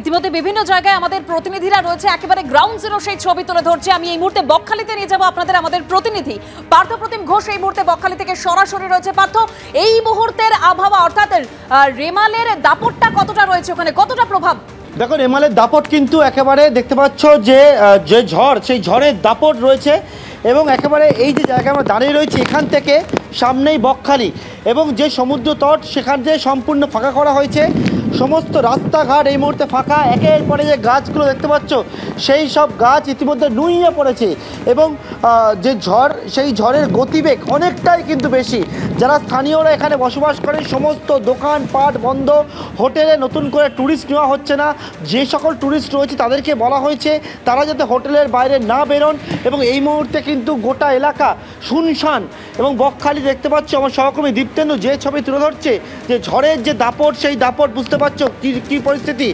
ইতিমধ্যে বিভিন্ন জায়গায় আমাদের প্রতিনিধিরা রয়েছে, একেবারে গ্রাউন্ড জিরো সেই ছবি তুলে ধরছে। আমি এই মুহূর্তে বকখালিতে নিয়ে যাবো আপনাদের, আমাদের প্রতিনিধি পার্থপ্রতিম ঘোষ এই মুহূর্তে বকখালি থেকে সরাসরি রয়েছে। পার্থ, এই মুহূর্তের আবহাওয়া অর্থাৎ রেমালের দাপটটা কতটা রয়েছে ওখানে, কতটা প্রভাব? দেখো, রেমালের দাপট কিন্তু একেবারে দেখতে পাচ্ছ যে ঝড়, সেই ঝড়ের দাপট রয়েছে এবং একেবারে এই যে জায়গায় আমরা দাঁড়িয়ে রয়েছি এখান থেকে সামনেই বকখালি এবং যে সমুদ্র তট সেখান থেকে সম্পূর্ণ ফাঁকা করা হয়েছে। সমস্ত রাস্তাঘাট এই মুহূর্তে ফাঁকা। একের পরে যে গাছগুলো দেখতে পাচ্ছ সেই সব গাছ ইতিমধ্যে নুইয়ে পড়েছে এবং যে ঝড়, সেই ঝড়ের গতিবেগ অনেকটাই কিন্তু বেশি। যারা স্থানীয়রা এখানে বসবাস করে সমস্ত দোকানপাট বন্ধ, হোটেলে নতুন করে ট্যুরিস্ট নেওয়া হচ্ছে না। যে সকল ট্যুরিস্ট রয়েছে তাদেরকে বলা হয়েছে তারা যাতে হোটেলের বাইরে না বেরোন এবং এই মুহূর্তে কিন্তু গোটা এলাকা শুনশান। এবং বকখালি দেখতে পাচ্ছ আমার সহকর্মী দীপ্তেন্দু যে ছবি তুলে ধরছে যে ঝড়ের যে দাপট, সেই দাপট বুঝতে পারছো কী পরিস্থিতি।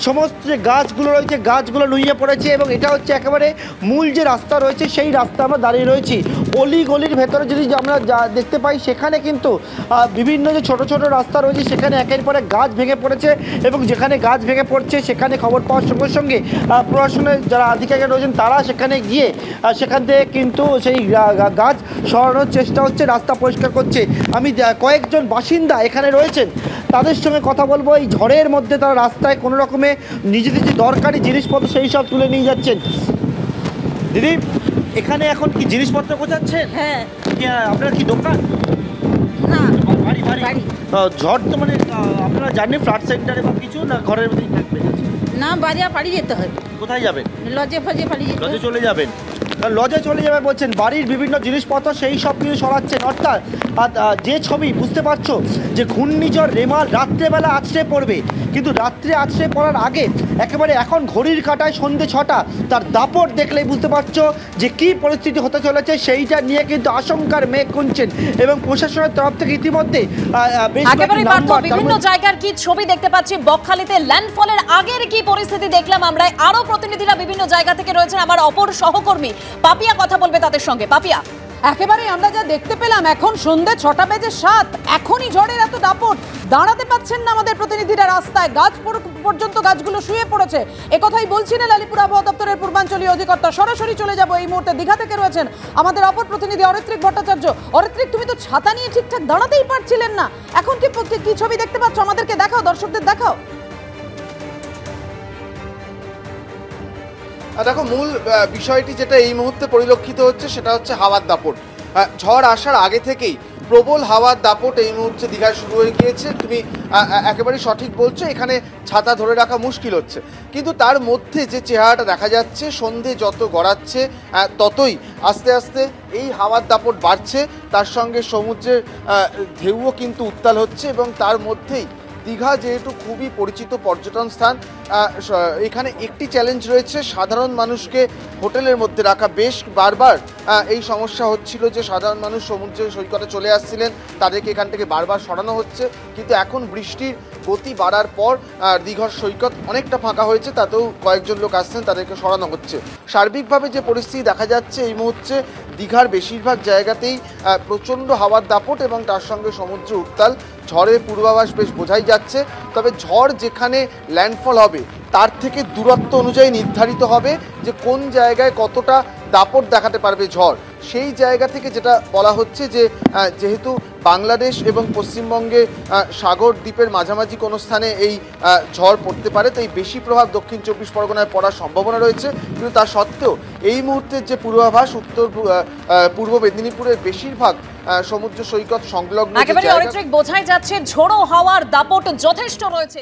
সমস্ত যে গাছগুলো রয়েছে গাছগুলো নুইয়ে পড়েছে এবং এটা হচ্ছে একেবারে মূল যে রাস্তা রয়েছে সেই রাস্তা আমরা দাঁড়িয়ে রয়েছি। অলি গলির ভেতরে যদি আমরা দেখতে পাই সেখানে কিন্তু বিভিন্ন যে ছোট ছোট রাস্তা রয়েছে সেখানে একের পরে গাছ ভেঙে পড়েছে এবং যেখানে গাছ ভেঙে পড়ছে সেখানে খবর পাওয়ার সঙ্গে সঙ্গে প্রশাসনের যারা আধিকারিক রয়েছেন তারা সেখানে গিয়ে সেখান থেকে কিন্তু সেই গাছ সরানোর চেষ্টা হচ্ছে, রাস্তা পরিষ্কার করছে। আমি কয়েকজন বাসিন্দা এখানে রয়েছেন তাদের সঙ্গে কথা বলবো। এই ঝড়ের মধ্যে তারা রাস্তায় কোনো রকমে নিজেদের যে দরকারি জিনিসপত্র সেই সব তুলে নিয়ে যাচ্ছেন। দিদি, এখানে এখন কি জিনিসপত্র গোছাচ্ছেন? হ্যাঁ। আপনার কি দোকান? না, বাড়ি। ঝড় তো মানে আপনারা জানেন ফ্ল্যাট সেন্টারে বা কিছু না ঘরের মধ্যেই থাকবেন? না, বাড়ি পালিয়ে যেতে হবে। কোথায় যাবেন? লজে ফজে পালিয়ে যেতে লজে চলে যাবেন? লজে চলে যাবে বলছেন, বাড়ির বিভিন্ন জিনিসপত্র সেই সব কিছু সরাচ্ছেন। অর্থাৎ যে ছবি বুঝতে পারছো যে ঘূর্ণিঝড় রেমাল রাত্রেবেলা আছড়ে পড়বে, কিন্তু রাত্রে আছড়ে পড়ার আগে একেবারে এখন ঘড়ির কাঁটায় সন্ধ্যে 6টা, তার দাপট দেখলেই বুঝতে পারছো যে কী পরিস্থিতি হতে চলেছে। সেইটা নিয়ে কিন্তু আশঙ্কার মেঘ গুনছেন এবং প্রশাসনের তরফ থেকে ইতিমধ্যে বিভিন্ন জায়গার কি ছবি দেখতে পাচ্ছি। বকখালিতে ল্যান্ডফলের আগের কি পরিস্থিতি দেখলাম আমরা। আরো প্রতিনিধিরা বিভিন্ন জায়গা থেকে রয়েছেন, আমার অপর সহকর্মী পাপিয়া কথা বলবে তাদের সঙ্গে। পাপিয়া, একেবারে আমরা যা দেখতে পেলাম এখন সন্ধ্যে 6:07, এখনই ঝড়ের এত দাপট, দাঁড়াতে পাচ্ছেন না আমাদের প্রতিনিধিরা রাস্তায়, গাছ পর্যন্ত গাছগুলো শুয়ে পড়েছে। একথাই বলছিলেন আলিপুর আবহাওয়া দপ্তরের পূর্বাঞ্চলীয় অধিকর্তা। সরাসরি চলে যাব এই মুহূর্তে দীঘা থেকে রয়েছেন আমাদের অপর প্রতিনিধি অরিত্রিক ভট্টাচার্য। অরিত্রিক, তুমি তো ছাতা নিয়ে ঠিকঠাক দাঁড়াতেই পারছিলেন না, এখন কি ছবি দেখতে পাচ্ছ আমাদেরকে দেখাও, দর্শকদের দেখাও। দেখো, মূল বিষয়টি যেটা এই মুহূর্তে পরিলক্ষিত হচ্ছে সেটা হচ্ছে হাওয়ার দাপট। ঝড় আসার আগে থেকেই প্রবল হাওয়ার দাপট এই মুহূর্তে দীঘায় শুরু হয়ে গিয়েছে। তুমি একেবারে সঠিক বলছো, এখানে ছাতা ধরে রাখা মুশকিল হচ্ছে, কিন্তু তার মধ্যে যে চেহারাটা দেখা যাচ্ছে সন্ধে যত গড়াচ্ছে ততই আস্তে আস্তে এই হাওয়ার দাপট বাড়ছে। তার সঙ্গে সমুদ্রের ঢেউও কিন্তু উত্তাল হচ্ছে এবং তার মধ্যেই দীঘা যেহেতু খুবই পরিচিত পর্যটন স্থান, এখানে একটি চ্যালেঞ্জ রয়েছে, সাধারণ মানুষকে হোটেলের মধ্যে রাখা। বেশ বারবার এই সমস্যা হচ্ছিল যে সাধারণ মানুষ সমুদ্রের সৈকতে চলে আসছিলেন, তাদেরকে এখান থেকে বারবার সরানো হচ্ছে, কিন্তু এখন বৃষ্টির গতি বাড়ার পর দীঘার সৈকত অনেকটা ফাঁকা হয়েছে, তাতেও কয়েকজন লোক আসছেন, তাদেরকে সরানো হচ্ছে। সার্বিকভাবে যে পরিস্থিতি দেখা যাচ্ছে এই মুহূর্তে দীঘার বেশিরভাগ জায়গাতেই প্রচণ্ড হাওয়ার দাপট এবং তার সঙ্গে সমুদ্র উত্তাল। ঝড়ের পূর্বাভাস বেশ বোঝাই যাচ্ছে, তবে ঝড় যেখানে ল্যান্ডফল হবে তার থেকে দূরত্ব অনুযায়ী নির্ধারিত হবে যে কোন জায়গায় কতটা দাপট দেখাতে পারবে ঝড়। সেই জায়গা থেকে যেটা বলা হচ্ছে যে যেহেতু বাংলাদেশ এবং পশ্চিমবঙ্গে সাগর দ্বীপের মাঝামাঝি কোনো স্থানে এই ঝড় পড়তে পারে, তাই বেশি প্রভাব দক্ষিণ 24 পরগনায় পড়ার সম্ভাবনা রয়েছে। কিন্তু তা সত্ত্বেও এই মুহূর্তের যে পূর্বাভাস উত্তর পূর্ব মেদিনীপুরের বেশিরভাগ সমুদ্র সৈকত সংলগ্ন একেবারে অরিত্রিক বোঝাই যাচ্ছে ঝোড়ো হাওয়ার দাপট যথেষ্ট রয়েছে।